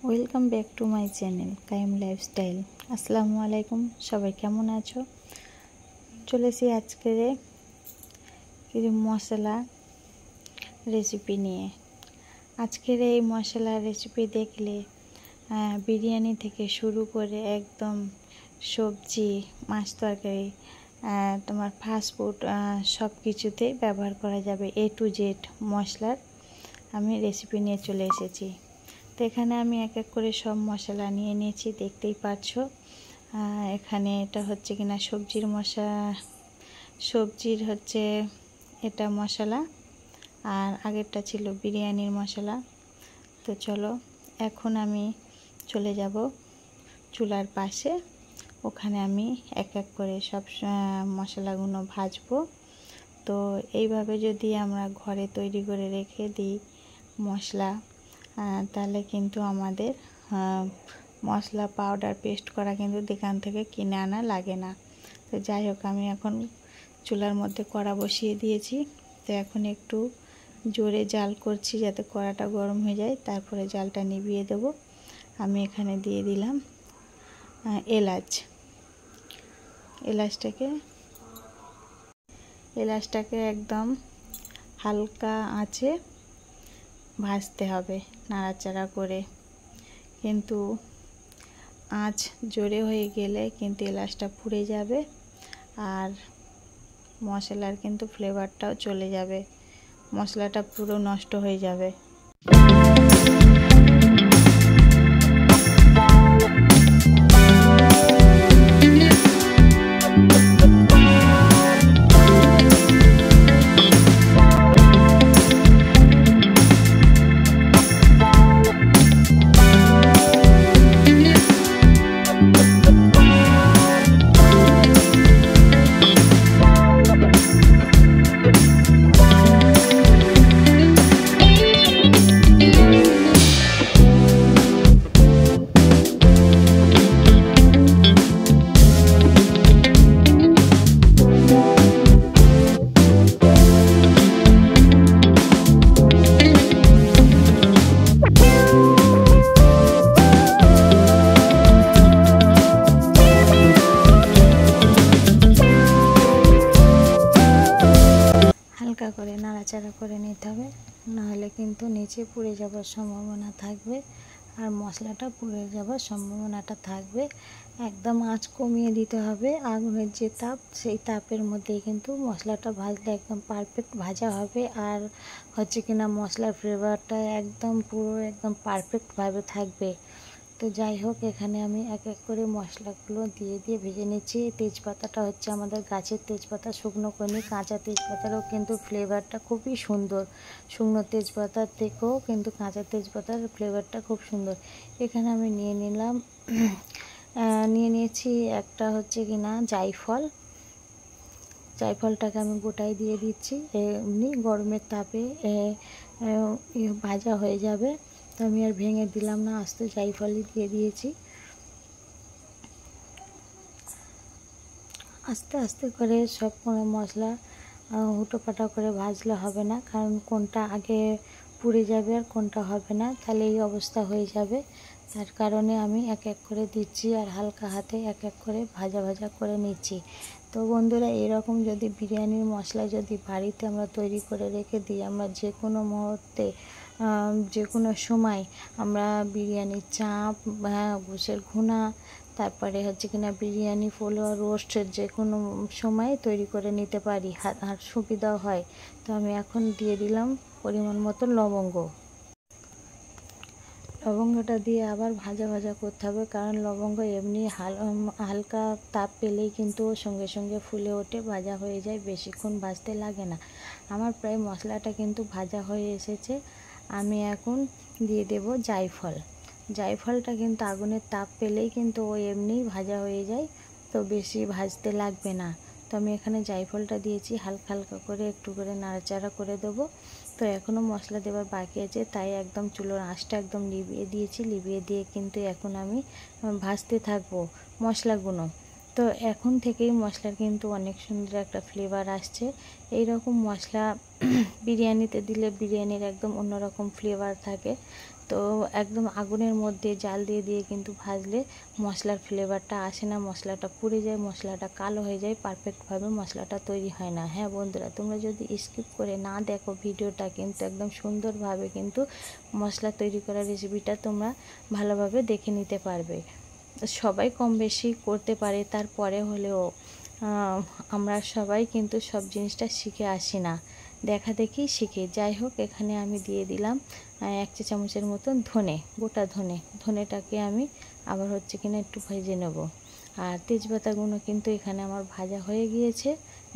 Welcome back to my channel কায়েম lifestyle. আসসালামু আলাইকুম, সবাই কেমন আছো? চলেছি আজকের কিছু মশলা রেসিপি নিয়ে। আজকের এই মশলা রেসিপি দেখলে বিরিয়ানি থেকে শুরু করে একদম সবজি, মাছ তরকারি, তোমার ফাস্টফুড সব কিছুতেই ব্যবহার করা যাবে। A to Z মশলার আমি রেসিপি নিয়ে চলে এসেছি। তো এখানে আমি এক এক করে সব মশলা নিয়ে নিয়েছি, দেখতেই পাচ্ছো। এখানে এটা হচ্ছে কিনা সবজির হচ্ছে এটা মশলা, আর আগেরটা ছিল বিরিয়ানির মশলা। তো চলো এখন আমি চলে যাব চুলার পাশে, ওখানে আমি এক এক করে সব মশলাগুলো ভাজবো। তো এইভাবে যদি আমরা ঘরে তৈরি করে রেখে দিই মশলা, তাহলে কিন্তু আমাদের মশলা পাউডার পেস্ট করা কিন্তু দোকান থেকে কিনে আনা লাগে না। তো যাই হোক, আমি এখন চুলার মধ্যে কড়া বসিয়ে দিয়েছি। তো এখন একটু জোরে জাল করছি যাতে কড়াটা গরম হয়ে যায়, তারপরে জালটা নিভিয়ে দেব। আমি এখানে দিয়ে দিলাম এলাচটাকে একদম হালকা আঁচে ভাজতে হবে, নাড়াচাড়া করে। কিন্তু আঁচ জোরে হয়ে গেলে কিন্তু এলাচটা পুড়ে যাবে আর মশলার কিন্তু ফ্লেভারটাও চলে যাবে, মশলাটা পুরো নষ্ট হয়ে যাবে। হালকা করে নাড়াচাড়া করে নিতে হবে, নাহলে কিন্তু নিচে পুড়ে যাওয়ার সম্ভাবনা থাকবে আর মশলাটা পুড়ে যাওয়ার সম্ভাবনাটা থাকবে। একদম আঁচ কমিয়ে দিতে হবে, আগুনের যে তাপ সেই তাপের মধ্যেই কিন্তু মশলাটা ভাজলে একদম পারফেক্ট ভাজা হবে। আর হচ্ছে কিনা মশলার ফ্লেভারটা একদম পারফেক্টভাবে থাকবে। তো যাই হোক, এখানে আমি এক এক করে মশলাগুলো দিয়ে ভেজে নিচ্ছি। তেজপাতাটা হচ্ছে আমাদের গাছের তেজপাতা, শুকনো করি। কাঁচা তেজপাতারও কিন্তু ফ্লেভারটা খুবই সুন্দর, শুকনো তেজপাতার থেকেও কিন্তু কাঁচা তেজপাতার ফ্লেভারটা খুব সুন্দর। এখানে আমি নিয়েছি একটা হচ্ছে কিনা জায়ফলটাকে আমি গোটাই দিয়ে দিচ্ছি, এমনি গরমের তাপে ভাজা হয়ে যাবে। তো আমি আর ভেঙে দিলাম না, আস্তে জায়ফলই দিয়ে দিয়েছি। আস্তে আস্তে করে সব কোনো মশলা হুটোপাটা করে ভাজলে হবে না, কারণ কোনটা আগে পুড়ে যাবে আর কোনটা হবে না, তাহলে এই অবস্থা হয়ে যাবে। তার কারণে আমি এক এক করে দিচ্ছি আর হালকা হাতে এক এক করে ভাজা করে নিচ্ছি। তো বন্ধুরা, এরকম যদি বিরিয়ানির মশলা যদি বাড়িতে আমরা তৈরি করে রেখে দিই, আমরা যে কোনো মুহূর্তে যে কোনো সময় আমরা বিরিয়ানির চাপ, গোশের ঘুনা, তারপরে হচ্ছে কিনা বিরিয়ানি, পোলাও, রোস্টের যে কোনো সময় তৈরি করে নিতে পারি আর সুবিধাও হয়। তো আমি এখন দিয়ে দিলাম পরিমাণ মতো লবঙ্গটা দিয়ে আবার ভাজা করতে হবে, কারণ লবঙ্গ এমনি হালকা তাপ পেলেই কিন্তু সঙ্গে সঙ্গে ফুলে ওঠে, ভাজা হয়ে যায়, বেশিক্ষণ ভাজতে লাগে না। আমার প্রায় মশলাটা কিন্তু ভাজা হয়ে এসেছে। আমি এখন দিয়ে দেব জায়ফলটা কিন্তু আগুনের তাপ পেলেই কিন্তু ও এমনিই ভাজা হয়ে যায়, তো বেশি ভাজতে লাগবে না। তো আমি এখানে জায়ফলটা দিয়েছি, হালকা করে একটু করে নাড়াচাড়া করে দেবো। তো এখনও মশলা দেওয়ার বাকি আছে, তাই একদম চুলোর আঁচটা একদম লিভিয়ে দিয়েছি। লিভিয়ে দিয়ে কিন্তু এখন আমি ভাজতে থাকবো মশলাগুলো। তো এখন থেকেই মশলার কিন্তু অনেক সুন্দর একটা ফ্লেভার আসছে। এই রকম মশলা বিরিয়ানিতে দিলে বিরিয়ানির একদম অন্যরকম ফ্লেভার থাকে। তো একদম আগুনের মধ্যে জাল দিয়ে দিয়ে কিন্তু ভাজলে মশলার ফ্লেভারটা আসে না, মশলাটা পুড়ে যায়, মশলাটা কালো হয়ে যায়, পারফেক্টভাবে মশলাটা তৈরি হয় না। হ্যাঁ বন্ধুরা, তোমরা যদি স্কিপ করে না দেখো ভিডিওটা, কিন্তু একদম সুন্দরভাবে কিন্তু মশলা তৈরি করার রেসিপিটা তোমরা ভালোভাবে দেখে নিতে পারবে। সবাই কম বেশি করতে পারে, তারপরে হলেও আমরা সবাই কিন্তু সব জিনিসটা শিখে আসি না, দেখা দেখি শিখে। যাই হোক, এখানে আমি দিয়ে দিলাম 1 চা চামচের মতন ধনে, গোটা ধনেটাকে আমি আবার হচ্ছে কিনা একটু ভেজে নেব। আর তেজপাতাগুলো কিন্তু এখানে আমার ভাজা হয়ে গিয়েছে,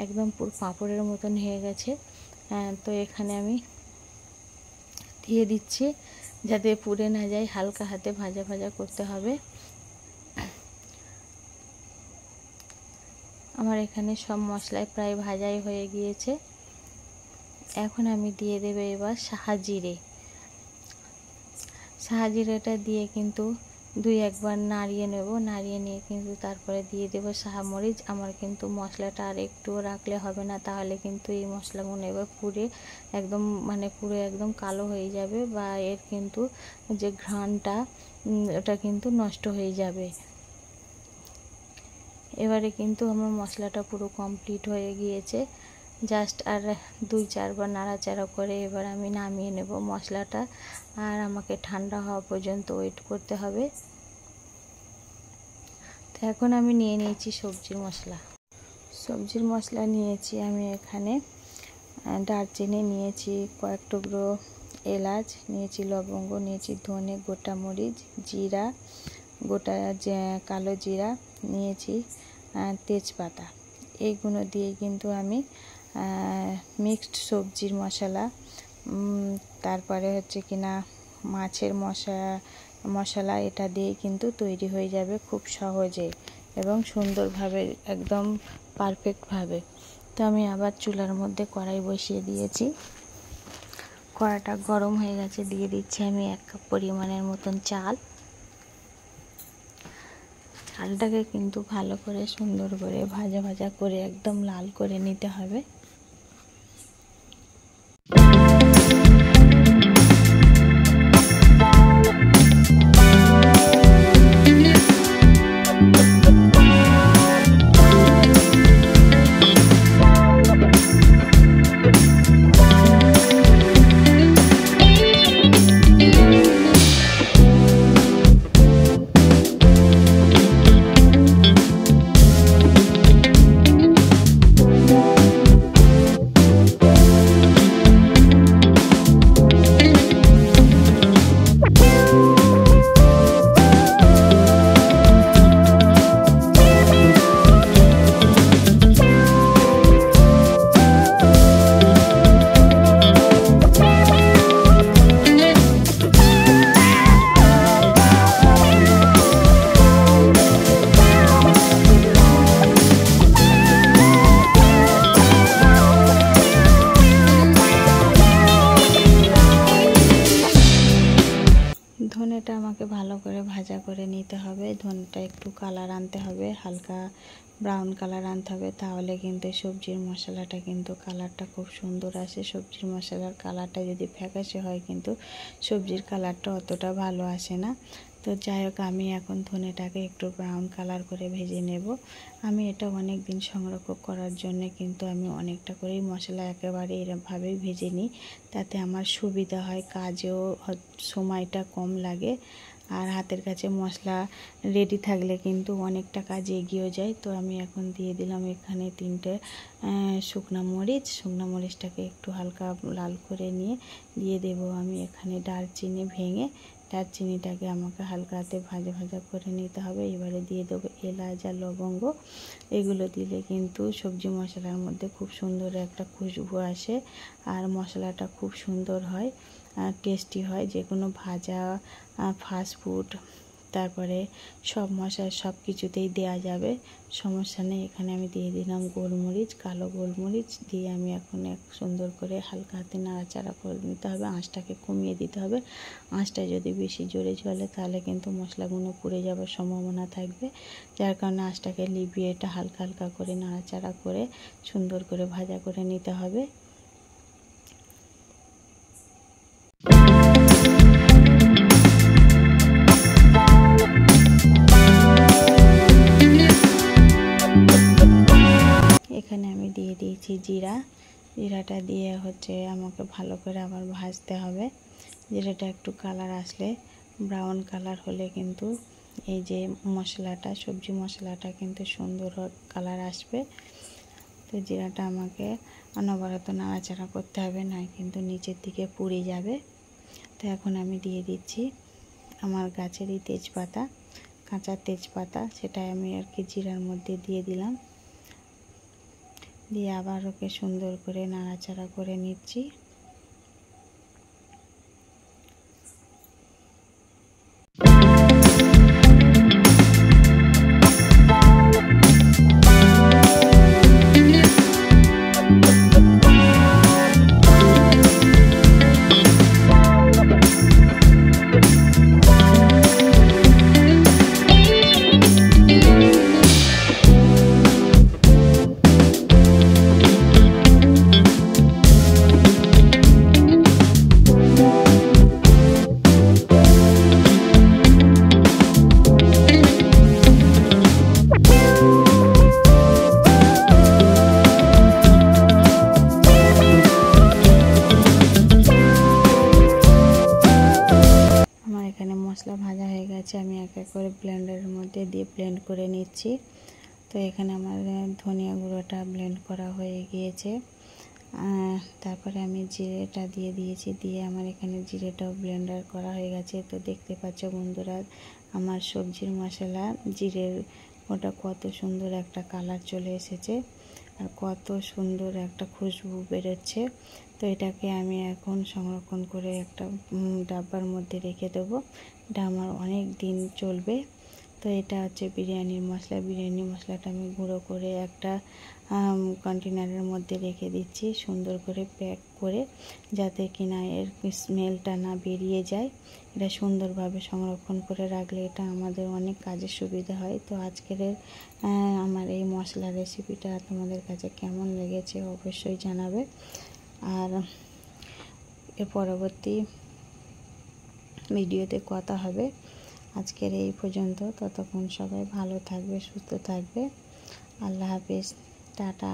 একদম পুরো পাঁপড়ের মতন হয়ে গেছে। তো এখানে আমি দিয়ে দিচ্ছি, যাতে পুড়ে না যায়, হালকা হাতে ভাজা ভাজা করতে হবে। আমার এখানে সব মশলাই প্রায় ভাজাই হয়ে গিয়েছে। এখন আমি দিয়ে দেব এবার সাহাজিরাটা দিয়ে কিন্তু 2-1 বার নাড়িয়ে নেব। নাড়িয়ে নিয়ে কিন্তু তারপরে দিয়ে দেব শাহমরিচ। আমার কিন্তু মশলাটা আর একটুও রাখলে হবে না, তাহলে কিন্তু এই মশলাগুলো এবার পুড়ে একদম পুরো একদম কালো হয়ে যাবে, বা এর কিন্তু যে ঘ্রাণটা ওটা কিন্তু নষ্ট হয়ে যাবে। এবারে কিন্তু আমার মশলাটা পুরো কমপ্লিট হয়ে গিয়েছে, জাস্ট আর 2-4 বার নাড়াচাড়া করে এবার আমি নামিয়ে নেব মশলাটা। আর আমাকে ঠান্ডা হওয়া পর্যন্ত ওয়েট করতে হবে। তো এখন আমি নিয়ে নিয়েছি সবজির মশলা নিয়েছি আমি এখানে দারচিনি নিয়েছি, কয়েক টুকরো এলাচ নিয়েছি, লবঙ্গ নিয়েছি, ধনে, গোটা মরিচ, জিরা, গোটা কালো জিরা নিয়েছি, তেজপাতা। এইগুলো দিয়ে কিন্তু আমি মিক্সড সবজির মশলা, তারপরে হচ্ছে কিনা মাছের মশলা এটা দিয়ে কিন্তু তৈরি হয়ে যাবে খুব সহজে এবং সুন্দরভাবে, একদম পারফেক্টভাবে। তো আমি আবার চুলার মধ্যে কড়াই বসিয়ে দিয়েছি, কড়াইটা গরম হয়ে গেছে। দিয়ে দিচ্ছি আমি 1 কাপ পরিমাণের মতন চালটাকে কিন্তু ভালো করে সুন্দর করে ভাজা ভাজা করে একদম লাল করে নিতে হবে। ধনেটা আমাকে ভালো করে ভাজা করে নিতে হবে। ধনেটা একটু কালার আনতে হবে, হালকা ব্রাউন কালার আনতে হবে, তাহলে কিন্তু সবজির মশলাটা কিন্তু কালারটা খুব সুন্দর আসে। সবজির মশলার কালারটা যদি ফ্যাকাশে হয় কিন্তু সবজির কালারটা অতটা ভালো আসে না। তো যাই হোক, আমি এখন ধনেটাকে একটু ব্রাউন কালার করে ভেজে নেব। আমি এটা অনেক দিন সংরক্ষণ করার জন্য কিন্তু আমি অনেকটা করেই মশলা একেবারে এরকমভাবেই ভেজে নিই, তাতে আমার সুবিধা হয়, কাজেও সময়টা কম লাগে। আর হাতের কাছে মশলা রেডি থাকলে কিন্তু অনেকটা কাজ এগিয়েও যায়। তো আমি এখন দিয়ে দিলাম এখানে 3টে শুকনো মরিচটাকে একটু হালকা লাল করে নিয়ে দিয়ে দেব আমি এখানে দারচিনি ভেঙে। দারচিনিটাকে আমাকে হালকা হাতে ভাজা ভাজা করে নিতে হবে। এবারে দিয়ে দেবো এলাচ আর লবঙ্গ। এগুলো দিলে কিন্তু সবজি মশলার মধ্যে খুব সুন্দর একটা খুশবু আসে, আর মশলাটা খুব সুন্দর হয়, টেস্টি হয়। যে কোনো ভাজা, ফাস্টফুড, তারপরে সব মশলা সব কিছুতেই দেওয়া যাবে, সমস্যা নেই। এখানে আমি দিয়ে দিলাম গোলমরিচ, কালো গোলমরিচ দিয়ে আমি এখন সুন্দর করে হালকা হাতে নাড়াচাড়া করে নিতে হবে। আঁচটাকে কমিয়ে দিতে হবে। আঁচটা যদি বেশি জোরে জ্বলে তাহলে কিন্তু মশলাগুলো পুড়ে যাওয়ার সম্ভাবনা থাকবে, যার কারণে আঁচটাকে লিভিয়ে এটা হালকা হালকা করে নাড়াচাড়া করে সুন্দর করে ভাজা করে নিতে হবে। জিরাটা দিয়ে হচ্ছে আমাকে ভালো করে আবার ভাজতে হবে। জিরাটা একটু কালার আসলে, ব্রাউন কালার হলে কিন্তু এই যে মশলাটা, সবজি মশলাটা কিন্তু সুন্দর কালার আসবে। তো জিরাটা আমাকে অনবরত নাড়াচাড়া করতে হবে, না কিন্তু নিচের দিকে পুড়ে যাবে। তো এখন আমি দিয়ে দিচ্ছি আমার গাছেরই তেজপাতা, কাঁচা তেজপাতা, সেটা আমি আর কি জিরার মধ্যে দিয়ে দিলাম। দিয়ে আবার ওকে সুন্দর করে নাড়াচাড়া করে নিচ্ছি। মশলা ভাজা হয়ে গেছে, আমি এক এক করে ব্লেন্ডারের মধ্যে দিয়ে ব্লেন্ড করে নিচ্ছি। তো এখানে আমার ধনিয়া গুঁড়োটা ব্লেন্ড করা হয়ে গিয়েছে। তারপরে আমি জিরেটা দিয়ে দিয়েছি, দিয়ে আমার এখানে জিরেটাও ব্লেন্ডার করা হয়ে গেছে। তো দেখতে পাচ্ছ বন্ধুরা, আমার সবজির মশলা জিরের ওটা কত সুন্দর একটা কালার চলে এসেছে আর কত সুন্দর একটা খুশবু বেরোচ্ছে। তো এটাকে আমি এখন সংরক্ষণ করে একটা ডাব্বার মধ্যে রেখে দেবো। এটা আমার অনেক দিন চলবে। তো এটা হচ্ছে বিরিয়ানির মশলা। বিরিয়ানি মশলাটা আমি গুঁড়ো করে একটা কন্টেনারের মধ্যে রেখে দিচ্ছি, সুন্দর করে প্যাক করে, যাতে কিনা এর স্মেলটা না বেরিয়ে যায়। এটা সুন্দরভাবে সংরক্ষণ করে রাখলে এটা আমাদের অনেক কাজে সুবিধা হয়। তো আজকের আমার এই মশলার রেসিপিটা তোমাদের কাছে কেমন লেগেছে অবশ্যই জানাবে। আর এর পরবর্তী ভিডিওতে কথা হবে। আজকের এই পর্যন্ত, ততক্ষণ সবাই ভালো থাকবে, সুস্থ থাকবে। আল্লাহ হাফেজ, টাটা।